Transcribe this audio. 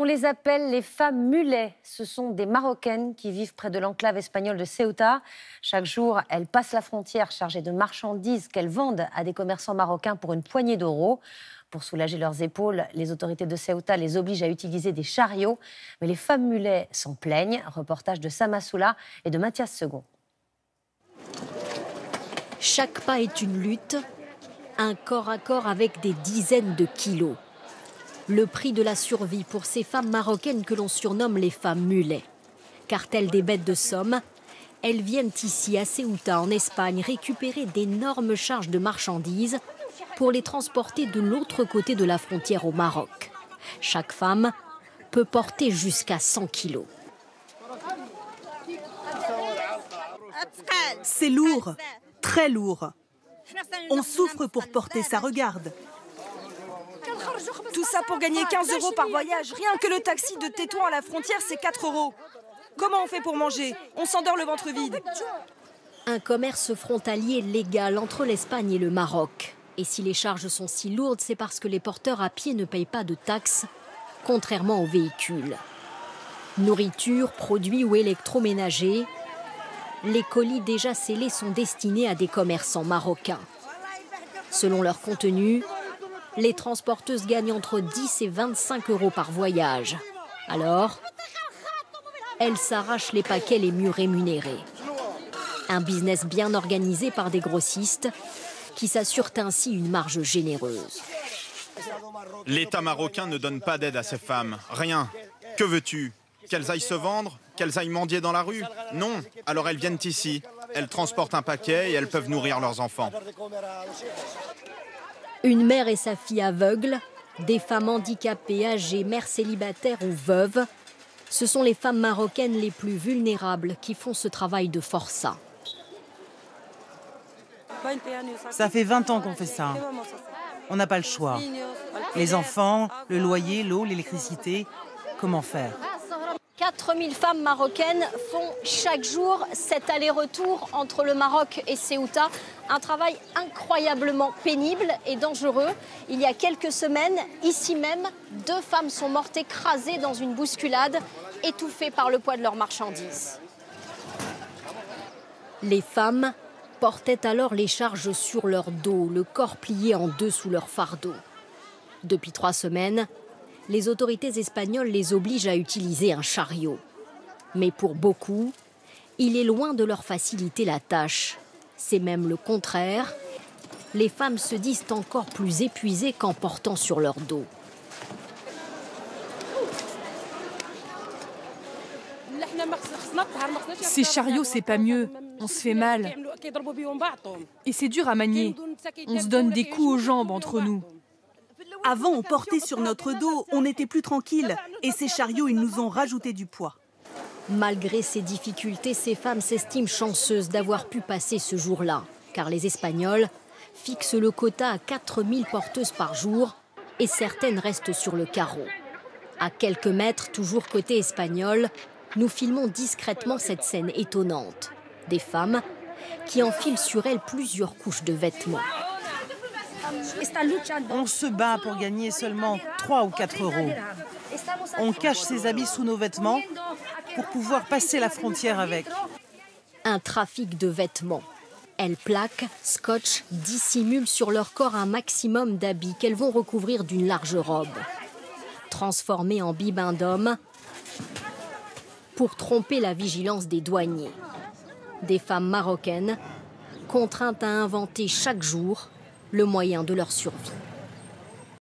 On les appelle les femmes mulets. Ce sont des Marocaines qui vivent près de l'enclave espagnole de Ceuta. Chaque jour, elles passent la frontière chargées de marchandises qu'elles vendent à des commerçants marocains pour une poignée d'euros. Pour soulager leurs épaules, les autorités de Ceuta les obligent à utiliser des chariots. Mais les femmes mulets s'en plaignent. Reportage de Samassoula et de Mathias Second. Chaque pas est une lutte, un corps à corps avec des dizaines de kilos. Le prix de la survie pour ces femmes marocaines que l'on surnomme les femmes mulets. Car telles des bêtes de somme, elles viennent ici à Ceuta en Espagne récupérer d'énormes charges de marchandises pour les transporter de l'autre côté de la frontière au Maroc. Chaque femme peut porter jusqu'à 100 kilos. C'est lourd, très lourd. On souffre pour porter ça, regarde. Tout ça pour gagner 15 euros par voyage. Rien que le taxi de Tétouan à la frontière, c'est 4 euros. Comment on fait pour manger? On s'endort le ventre vide. Un commerce frontalier légal entre l'Espagne et le Maroc. Et si les charges sont si lourdes, c'est parce que les porteurs à pied ne payent pas de taxes, contrairement aux véhicules. Nourriture, produits ou électroménagers, les colis déjà scellés sont destinés à des commerçants marocains. Selon leur contenu, les transporteuses gagnent entre 10 et 25 euros par voyage. Alors, elles s'arrachent les paquets les mieux rémunérés. Un business bien organisé par des grossistes qui s'assurent ainsi une marge généreuse. L'État marocain ne donne pas d'aide à ces femmes. Rien. Que veux-tu? Qu'elles aillent se vendre? Qu'elles aillent mendier dans la rue? Non. Alors elles viennent ici. Elles transportent un paquet et elles peuvent nourrir leurs enfants. Une mère et sa fille aveugles, des femmes handicapées, âgées, mères célibataires ou veuves, ce sont les femmes marocaines les plus vulnérables qui font ce travail de forçat. Ça fait 20 ans qu'on fait ça. On n'a pas le choix. Les enfants, le loyer, l'eau, l'électricité, comment faire? 4000 femmes marocaines font chaque jour cet aller-retour entre le Maroc et Ceuta. Un travail incroyablement pénible et dangereux. Il y a quelques semaines, ici même, 2 femmes sont mortes écrasées dans une bousculade, étouffées par le poids de leurs marchandises. Les femmes portaient alors les charges sur leur dos, le corps plié en deux sous leur fardeau. Depuis 3 semaines, les autorités espagnoles les obligent à utiliser un chariot. Mais pour beaucoup, il est loin de leur faciliter la tâche. C'est même le contraire. Les femmes se disent encore plus épuisées qu'en portant sur leur dos. Ces chariots, c'est pas mieux. On se fait mal. Et c'est dur à manier. On se donne des coups aux jambes entre nous. Avant, on portait sur notre dos, on n'était plus tranquille. Et ces chariots, ils nous ont rajouté du poids. Malgré ces difficultés, ces femmes s'estiment chanceuses d'avoir pu passer ce jour-là. Car les Espagnols fixent le quota à 4000 porteuses par jour et certaines restent sur le carreau. À quelques mètres, toujours côté espagnol, nous filmons discrètement cette scène étonnante. Des femmes qui enfilent sur elles plusieurs couches de vêtements. On se bat pour gagner seulement 3 ou 4 euros. On cache ses habits sous nos vêtements pour pouvoir passer la frontière avec. Un trafic de vêtements. Elles plaquent, scotchent, dissimulent sur leur corps un maximum d'habits qu'elles vont recouvrir d'une large robe. Transformés en bibins d'hommes pour tromper la vigilance des douaniers. Des femmes marocaines contraintes à inventer chaque jour le moyen de leur survie.